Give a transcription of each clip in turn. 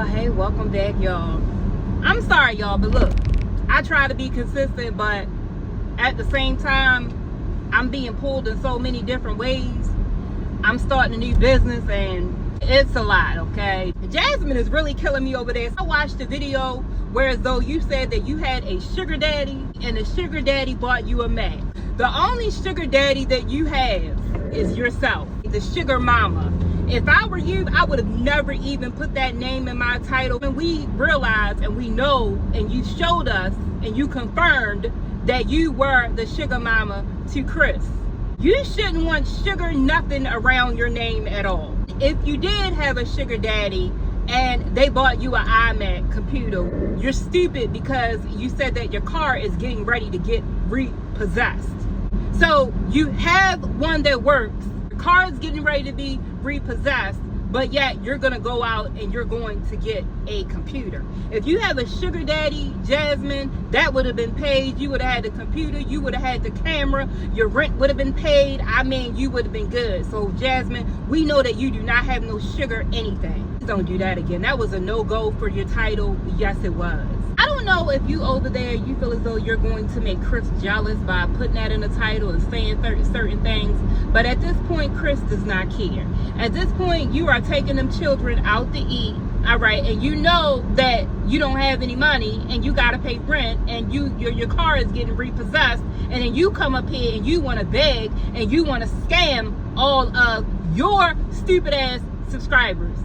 Hey, welcome back, y'all. I'm sorry, y'all, but look, I try to be consistent, but at the same time, I'm being pulled in so many different ways. I'm starting a new business and it's a lot, okay? Jasmine is really killing me over there. I watched the video where as though you said that you had a sugar daddy and the sugar daddy bought you a Mac. The only sugar daddy that you have is yourself, the sugar mama. If I were you, I would have never even put that name in my title. And we realized and we know and you showed us and you confirmed that you were the sugar mama to Chris. You shouldn't want sugar nothing around your name at all. If you did have a sugar daddy and they bought you an iMac computer, you're stupid because you said that your car is getting ready to get repossessed. So you have one that works. Your car is getting ready to be repossessed, but yet you're gonna go out and you're going to get a computer. If you have a sugar daddy, Jasmine, that would have been paid. You would have had the computer, you would have had the camera, your rent would have been paid. I mean, you would have been good. So Jasmine, we know that you do not have no sugar anything. Don't do that again. That was a no-go for your title. Yes, it was. I don't know if you over there, you feel as though you're going to make Chris jealous by putting that in the title and saying certain things. But at this point, Chris does not care. At this point, you are taking them children out to eat. All right, and you know that you don't have any money and you got to pay rent and your car is getting repossessed, and then you come up here and you want to beg and you want to scam all of your stupid ass subscribers.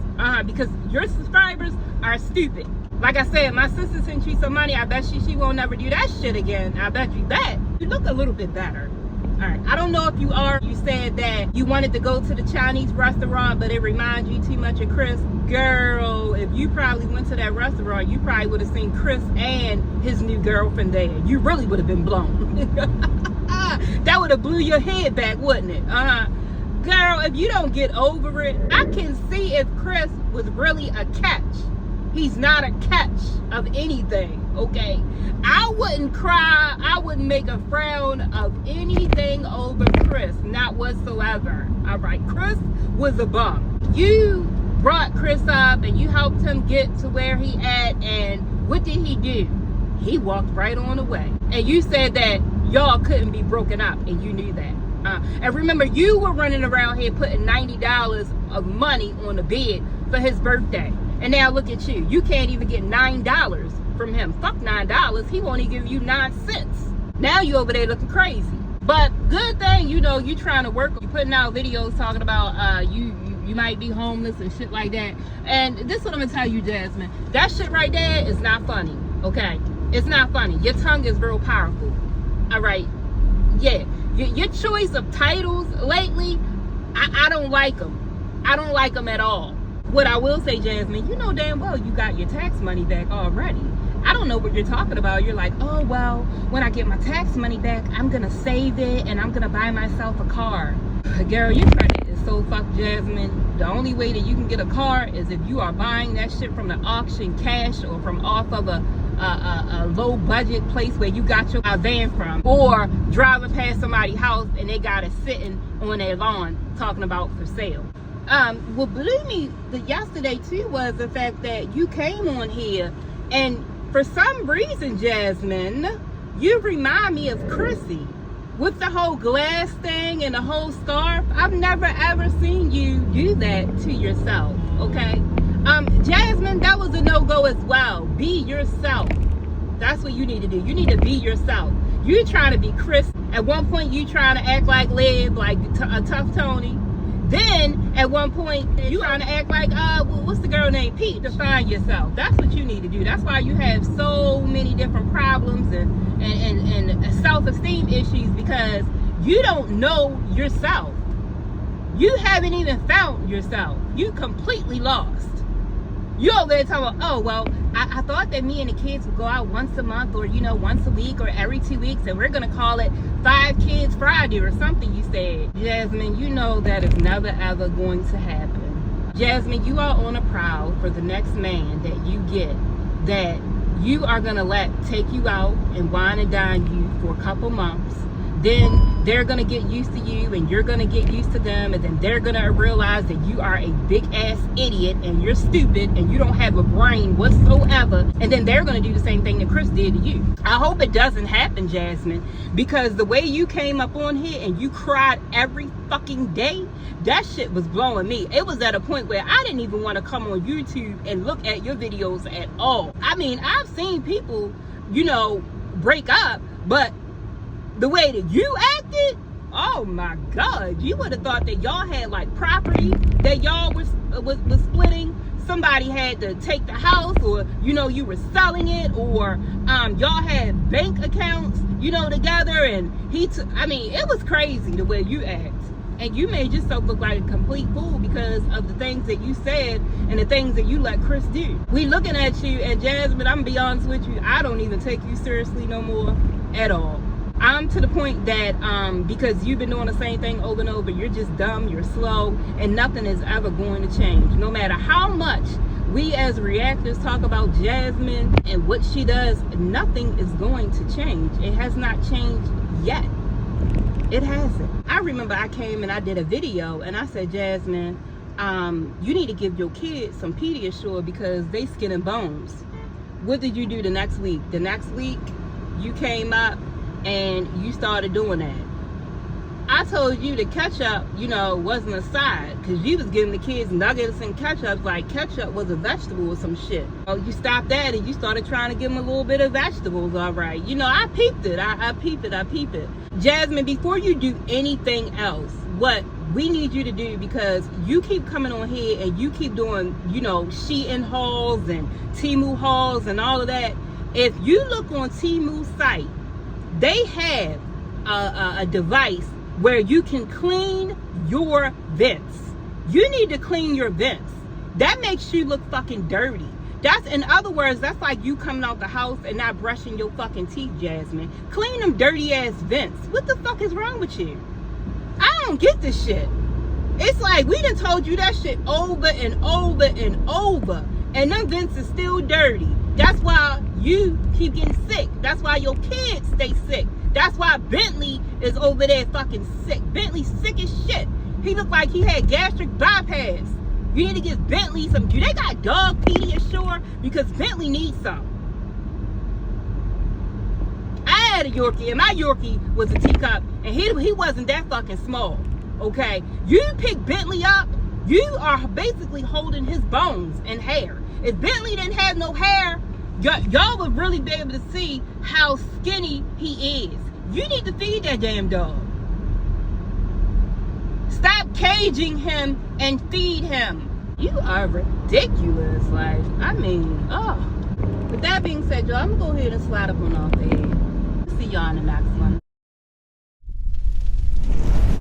Because your subscribers are stupid. Like I said, my sister sent you some money. I bet she won't never do that shit again. I bet you that. You look a little bit better. All right, I don't know if you are. You said that you wanted to go to the Chinese restaurant, but it reminds you too much of Chris. Girl, if you probably went to that restaurant, you probably would have seen Chris and his new girlfriend there. You really would have been blown. That would have blew your head back, wouldn't it? Girl, if you don't get over it, I can see if Chris was really a catch. He's not a catch of anything, okay? I wouldn't cry. I wouldn't make a frown of anything over Chris, not whatsoever. All right, Chris was a bum. You brought Chris up and you helped him get to where he at, and what did he do? He walked right on away. And you said that y'all couldn't be broken up, and you knew that. And remember, you were running around here putting $90 of money on the bed for his birthday. And now look at you. You can't even get $9 from him. Fuck $9. He won't even give you 9 cents. Now you over there looking crazy. But good thing, you know, you trying to work. You putting out videos talking about you might be homeless and shit like that. And this is what I'm going to tell you, Jasmine. That shit right there is not funny, okay? It's not funny. Your tongue is real powerful. All right? Yeah. Your choice of titles lately, I don't like them. I don't like them at all. What I will say, Jasmine, you know damn well you got your tax money back already. I don't know what you're talking about. You're like, oh, well, when I get my tax money back, I'm going to save it and I'm going to buy myself a car. Girl, your credit is so fucked, Jasmine. The only way that you can get a car is if you are buying that shit from the auction cash or from off of a low budget place where you got your van from, or driving past somebody's house and they got it sitting on their lawn talking about for sale. What blew me yesterday too was the fact that you came on here and for some reason, Jasmine, you remind me of Chrissy with the whole glass thing and the whole scarf. I've never ever seen you do that to yourself, okay? Jasmine, that was a no-go as well. Be yourself. That's what you need to do. You need to be yourself. You're trying to be Chris. At one point, you trying to act like Liv, like a tough Tony. Then, at one point, you trying to act like, what's the girl named Pete? Define yourself. That's what you need to do. That's why you have so many different problems and self-esteem issues, because you don't know yourself. You haven't even found yourself. You completely lost. You over there talking about, oh, well, I thought that me and the kids would go out once a month or, you know, once a week or every 2 weeks, and we're going to call it 5 Kids Friday or something, you said. Jasmine, you know that is never, ever going to happen. Jasmine, you are on a prowl for the next man that you get, that you are going to let take you out and wine and dine you for a couple months. Then they're gonna get used to you and you're gonna get used to them, and then they're gonna realize that you are a big ass idiot and you're stupid and you don't have a brain whatsoever, and then they're gonna do the same thing that Chris did to you. I hope it doesn't happen, Jasmine, because the way you came up on here and you cried every fucking day, that shit was blowing me. It was at a point where I didn't even want to come on YouTube and look at your videos at all. I mean, I've seen people, you know, break up, but the way that you acted, oh my God, you would have thought that y'all had like property that y'all was splitting. Somebody had to take the house, or you know, you were selling it, or y'all had bank accounts, you know, together. And I mean, it was crazy the way you act, and you made yourself look like a complete fool because of the things that you said and the things that you let Chris do. We looking at you, and Jasmine, I'm gonna be honest with you, I don't even take you seriously no more at all. I'm to the point that because you've been doing the same thing over and over, you're just dumb, you're slow, and nothing is ever going to change. No matter how much we as reactors talk about Jasmine and what she does, nothing is going to change. It has not changed yet. It hasn't. I remember I came and I did a video and I said, Jasmine, you need to give your kids some Pediasure because they skin and bones. What did you do the next week? The next week, you came up and you started doing that. I told you the ketchup, you know, wasn't a side, because you was giving the kids nuggets and ketchup like ketchup was a vegetable or some shit. Oh, you stopped that and you started trying to give them a little bit of vegetables. All right, you know, I peeped it. I peep it. Jasmine, before you do anything else, what we need you to do, because you keep coming on here and you keep doing, you know, Shein hauls and Temu hauls and all of that. If you look on Temu's site, they have a device where you can clean your vents. You need to clean your vents. That makes you look fucking dirty. That's, in other words, that's like you coming out the house and not brushing your fucking teeth, Jasmine. Clean them dirty ass vents. What the fuck is wrong with you? I don't get this shit. It's like we done told you that shit over and over and over, and them vents is still dirty. That's why you keep getting sick. That's why your kids stay sick. That's why Bentley is over there fucking sick. Bentley's sick as shit. He looked like he had gastric bypass. You need to give Bentley some. Do they got dog Pediasure? Because Bentley needs some. I had a Yorkie, and my Yorkie was a teacup, and he wasn't that fucking small. Okay, you pick Bentley up, you are basically holding his bones and hair. If Bentley didn't have no hair, y'all would really be able to see how skinny he is. You need to feed that damn dog. Stop caging him and feed him. You are ridiculous. Like, I mean, oh. With that being said, y'all, I'm gonna go ahead and slide up on off the head. See y'all in the next one.